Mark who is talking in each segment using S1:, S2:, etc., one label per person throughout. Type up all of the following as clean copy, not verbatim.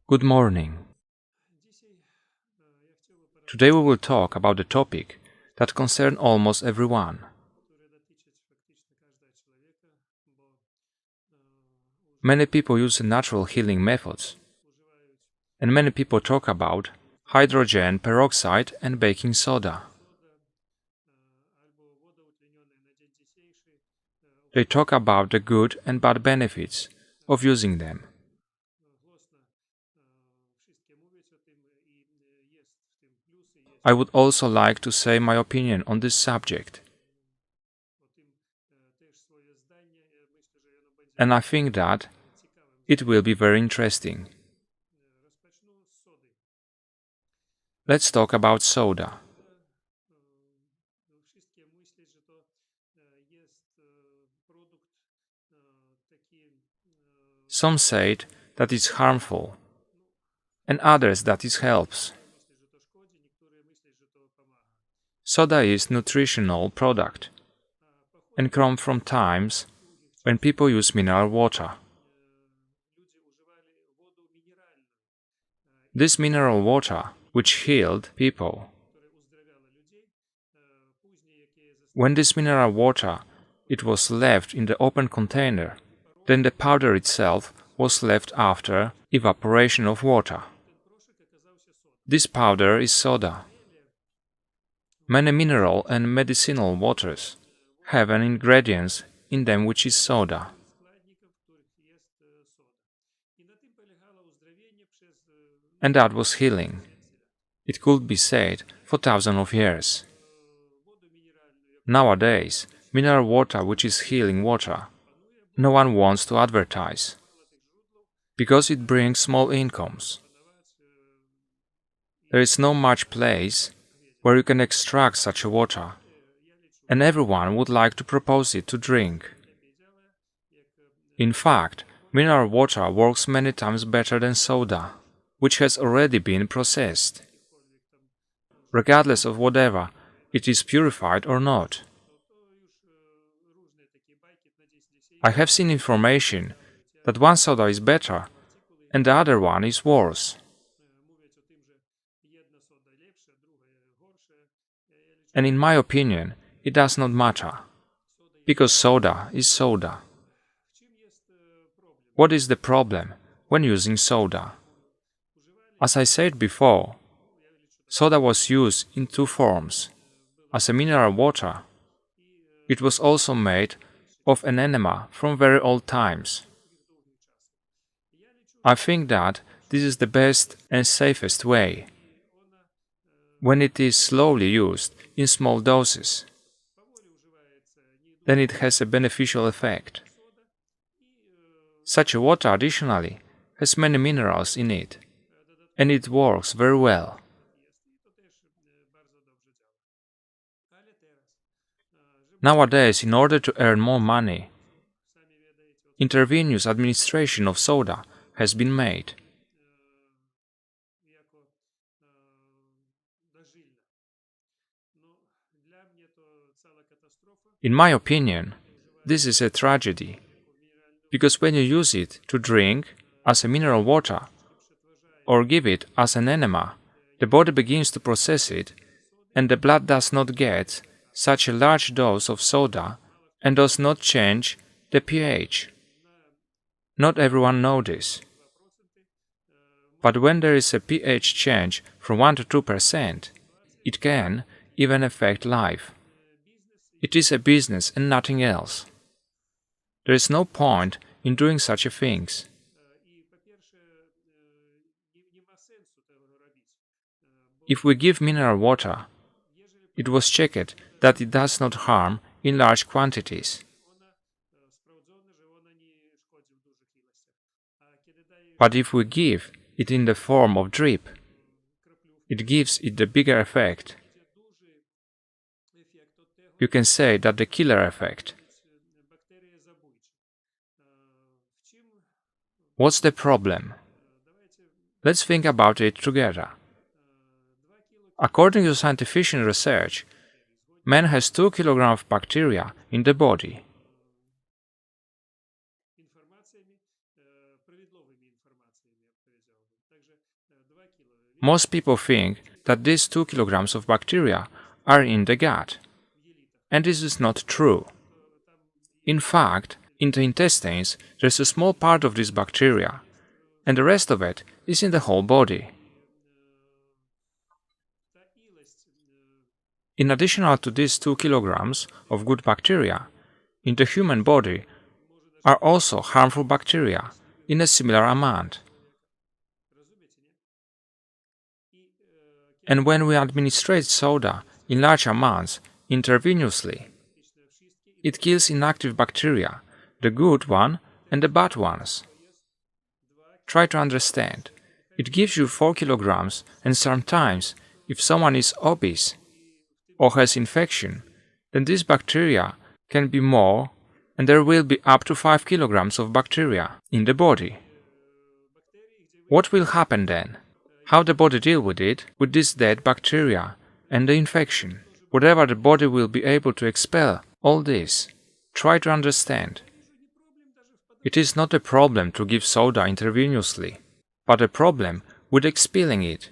S1: Good morning. Today we will talk about a topic that concerns almost everyone. Many people use natural healing methods, and many people talk about hydrogen peroxide and baking soda. They talk about the good and bad benefits of using them. I would also like to say my opinion on this subject. And I think that it will be very interesting. Let's talk about soda. Some say that it's harmful, and others that it helps. Soda is nutritional product and come from times when people use mineral water. This mineral water, which healed people. When this mineral water it was left in the open container, then the powder itself was left after evaporation of water. This powder is soda. Many mineral and medicinal waters have an ingredient in them which is soda. And that was healing. It could be said for thousands of years. Nowadays, mineral water which is healing water, no one wants to advertise, because it brings small incomes. There is no much place where you can extract such a water, and everyone would like to propose it to drink. In fact, mineral water works many times better than soda, which has already been processed. Regardless of whatever, it is purified or not. I have seen information that one soda is better and the other one is worse. And in my opinion, it does not matter, because soda is soda. What is the problem when using soda? As I said before, soda was used in two forms. As a mineral water, it was also made of an enema from very old times. I think that this is the best and safest way, when it is slowly used in small doses. Then it has a beneficial effect. Such a water additionally has many minerals in it, and it works very well. Nowadays, in order to earn more money, intravenous administration of soda has been made. In my opinion, this is a tragedy, because when you use it to drink as a mineral water or give it as an enema, the body begins to process it, and the blood does not get such a large dose of soda and does not change the pH. Not everyone knows this. But when there is a pH change from 1 to 2%, it can even affect life. It is a business and nothing else. There is no point in doing such things. If we give mineral water, it was checked that it does not harm in large quantities. But if we give it in the form of drip, it gives it the bigger effect. You can say that the killer effect. What's the problem? Let's think about it together. According to scientific research, man has 2 kilograms of bacteria in the body. Most people think that these 2 kilograms of bacteria are in the gut, and this is not true. In fact, in the intestines there's a small part of this bacteria, and the rest of it is in the whole body. In addition to these 2 kilograms of good bacteria, in the human body are also harmful bacteria in a similar amount. And when we administrate soda in large amounts intravenously, it kills inactive bacteria, the good one and the bad ones. Try to understand. It gives you 4 kilograms, and sometimes, if someone is obese or has infection, then these bacteria can be more, and there will be up to 5 kilograms of bacteria in the body. What will happen then? How the body deal with it, with this dead bacteria and the infection? Whatever the body will be able to expel all this. Try to understand. It is not a problem to give soda intravenously, but a problem with expelling it.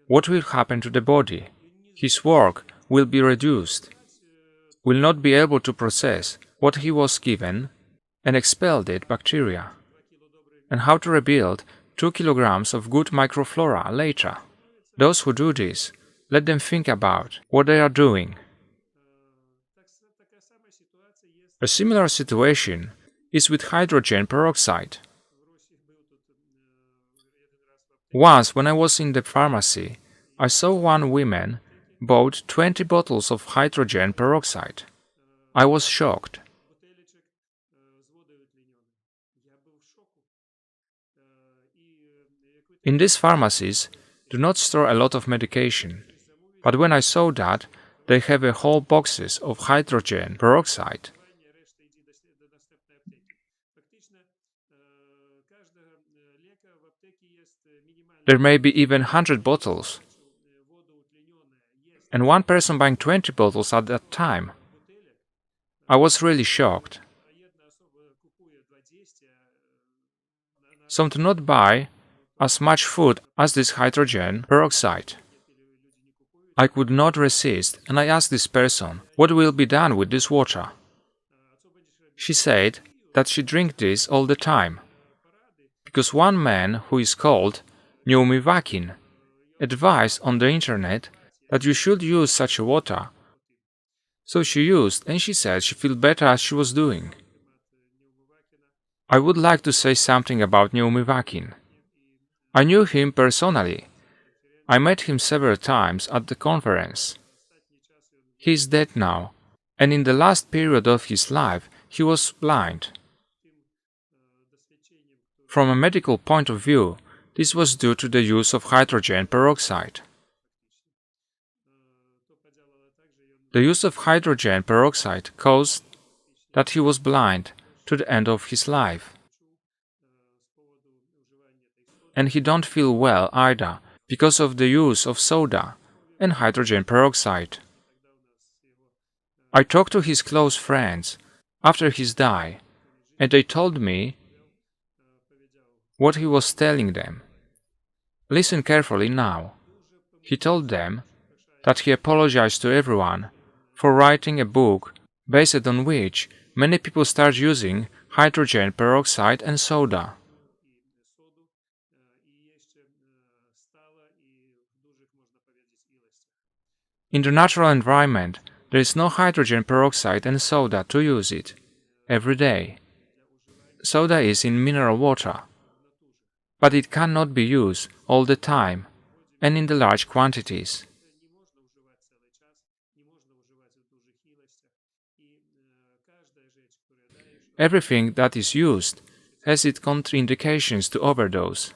S1: What will happen to the body? His work will be reduced, will not be able to process what he was given and expel dead bacteria. And how to rebuild 2 kilograms of good microflora later? Those who do this, let them think about what they are doing. A similar situation is with hydrogen peroxide. Once, when I was in the pharmacy, I saw one woman bought 20 bottles of hydrogen peroxide. I was shocked. In these pharmacies, do not store a lot of medication, but when I saw that, they have a whole boxes of hydrogen peroxide. There may be even 100 bottles, and one person buying 20 bottles at that time. I was really shocked. Some do not buy as much food as this hydrogen peroxide. I could not resist, and I asked this person what will be done with this water. She said that she drinks this all the time, because one man who is called Vakin advised on the internet that you should use such a water. So she used, and she said she felt better as she was doing. I would like to say something about Vakin. I knew him personally. I met him several times at the conference. He is dead now, and in the last period of his life he was blind. From a medical point of view, this was due to the use of hydrogen peroxide. The use of hydrogen peroxide caused that he was blind to the end of his life. And he don't feel well either because of the use of soda and hydrogen peroxide. I talked to his close friends after his death, and they told me what he was telling them. Listen carefully now. He told them that he apologized to everyone for writing a book based on which many people start using hydrogen peroxide and soda. In the natural environment, there is no hydrogen peroxide and soda to use it every day. Soda is in mineral water, but it cannot be used all the time and in the large quantities. Everything that is used has its contraindications to overdose.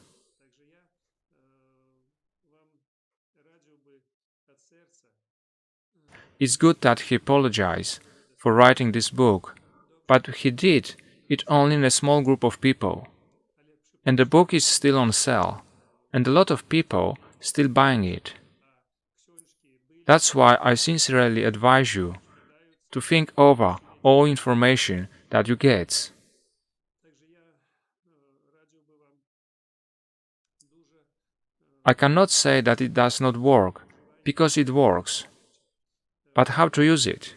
S1: It's good that he apologized for writing this book, but he did it only in a small group of people. And the book is still on sale, and a lot of people still buying it. That's why I sincerely advise you to think over all information that you get. I cannot say that it does not work, because it works. But how to use it?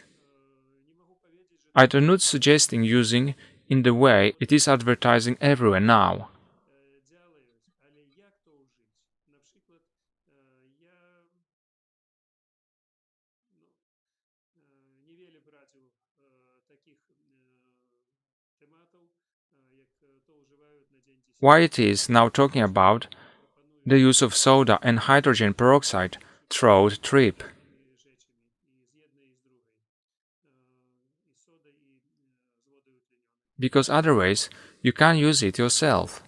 S1: I do not suggesting using in the way it is advertising everywhere now. Why it is now talking about the use of soda and hydrogen peroxide throughout trip. Because otherwise you can't use it yourself.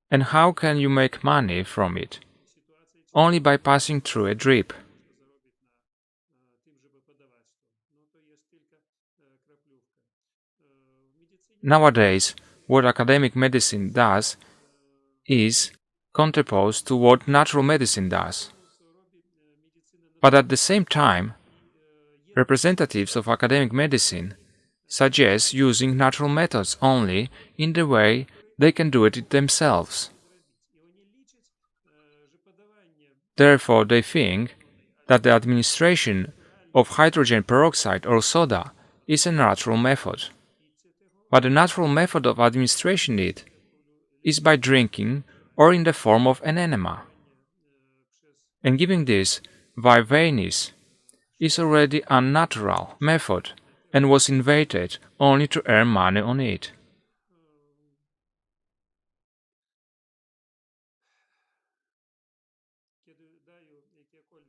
S1: And how can you make money from it? Only by passing through a drip. Nowadays, what academic medicine does is contraposed to what natural medicine does. But at the same time, representatives of academic medicine suggest using natural methods only in the way they can do it themselves. Therefore, they think that the administration of hydrogen peroxide or soda is a natural method. But the natural method of administration it is by drinking or in the form of an enema. And giving this via veins is already a unnatural method and was invented only to earn money on it.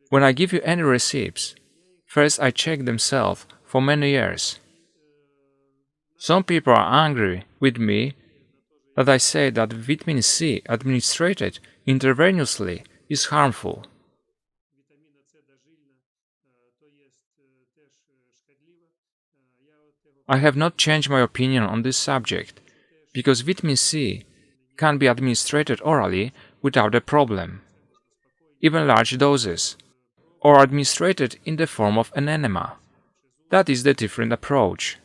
S1: When I give you any receipts, first I check themselves for many years. Some people are angry with me that I say that vitamin C administered intravenously is harmful. I have not changed my opinion on this subject, because vitamin C can be administered orally without a problem, even large doses, or administered in the form of an enema. That is the different approach.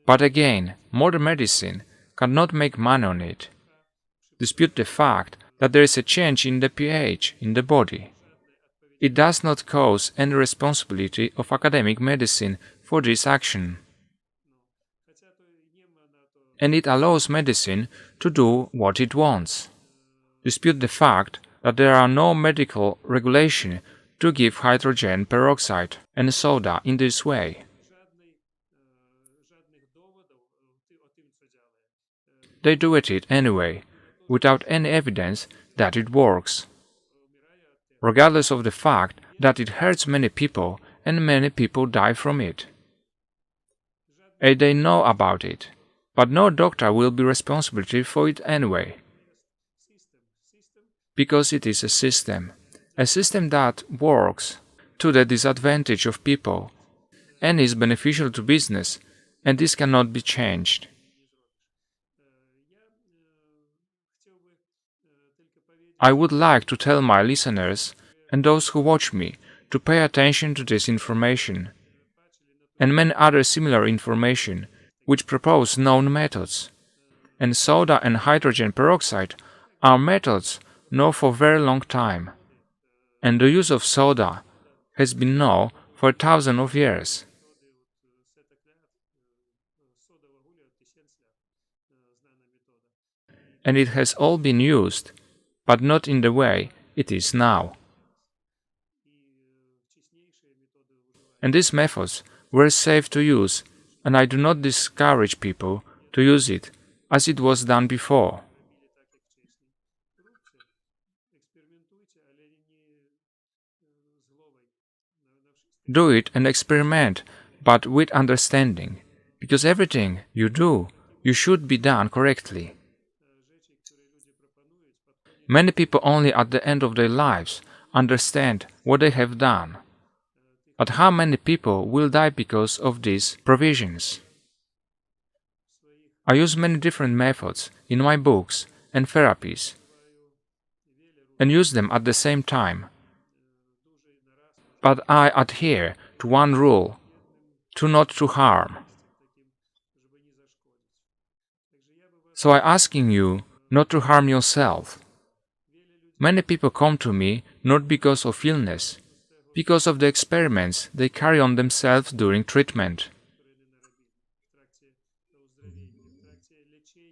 S1: But again, modern medicine cannot make money on it. Dispute the fact that there is a change in the pH in the body. It does not cause any responsibility of academic medicine for this action. And it allows medicine to do what it wants. Dispute the fact that there are no medical regulations to give hydrogen peroxide and soda in this way. They do it anyway, without any evidence that it works, regardless of the fact that it hurts many people and many people die from it. And they know about it, but no doctor will be responsible for it anyway. Because it is a system that works to the disadvantage of people and is beneficial to business, and this cannot be changed. I would like to tell my listeners and those who watch me to pay attention to this information and many other similar information which propose known methods. And soda and hydrogen peroxide are methods known for a very long time. And the use of soda has been known for thousands of years. And it has all been used, but not in the way it is now. And these methods were safe to use, and I do not discourage people to use it as it was done before. Do it and experiment, but with understanding, because everything you do, you should be done correctly. Many people only at the end of their lives understand what they have done. But how many people will die because of these provisions? I use many different methods in my books and therapies, and use them at the same time. But I adhere to one rule, to not to harm. So I'm asking you not to harm yourself. Many people come to me not because of illness, because of the experiments they carry on themselves during treatment.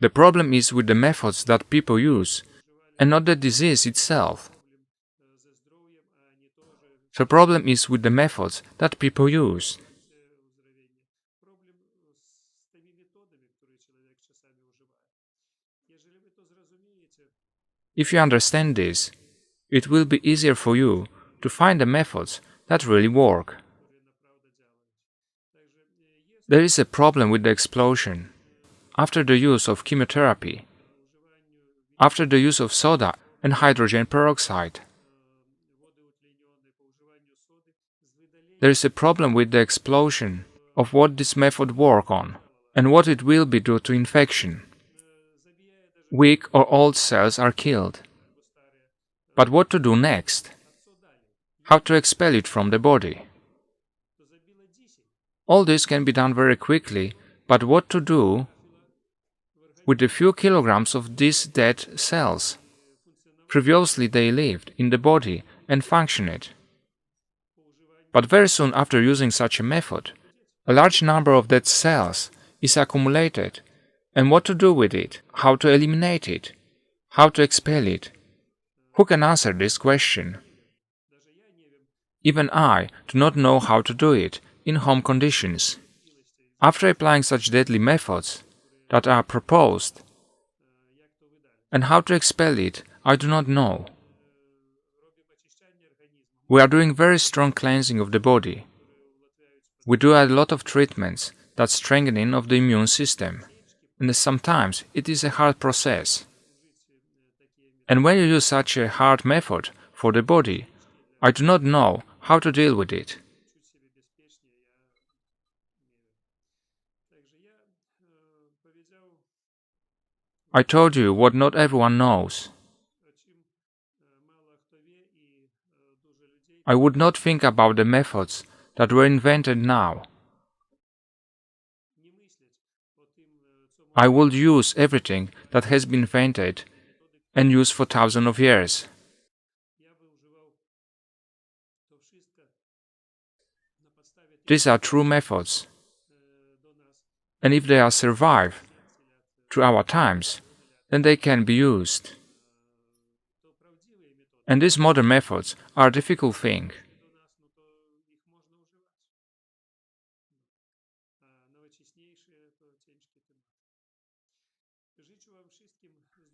S1: The problem is with the methods that people use, and not the disease itself. The problem is with the methods that people use. If you understand this, it will be easier for you to find the methods that really work. There is a problem with the explosion. After the use of chemotherapy, after the use of soda and hydrogen peroxide, there is a problem with the explosion of what this method works on and what it will be due to infection. Weak or old cells are killed. But what to do next? How to expel it from the body? All this can be done very quickly, but what to do with the few kilograms of these dead cells? Previously they lived in the body and functioned. But very soon after using such a method, a large number of dead cells is accumulated, and what to do with it, how to eliminate it, how to expel it? Who can answer this question? Even I do not know how to do it in home conditions. After applying such deadly methods that are proposed, and how to expel it, I do not know. We are doing very strong cleansing of the body. We do a lot of treatments that strengthening of the immune system, and sometimes it is a hard process. And when you use such a hard method for the body, I do not know how to deal with it. I told you what not everyone knows. I would not think about the methods that were invented now. I would use everything that has been invented and used for thousands of years. These are true methods, and if they are survive through our times, then they can be used. And these modern methods are a difficult thing.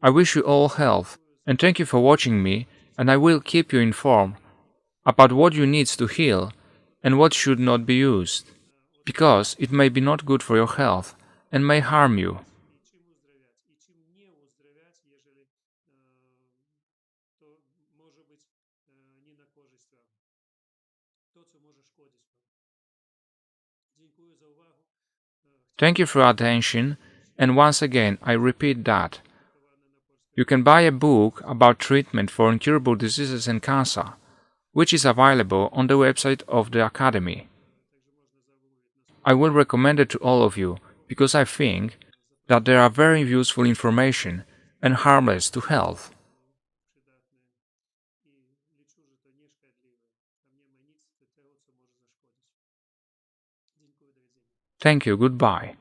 S1: I wish you all health, and thank you for watching me, and I will keep you informed about what you need to heal and what should not be used, because it may be not good for your health and may harm you. Thank you for your attention, and once again I repeat that you can buy a book about treatment for incurable diseases and cancer, which is available on the website of the Academy. I will recommend it to all of you because I think that there are very useful information and harmless to health. Thank you, goodbye.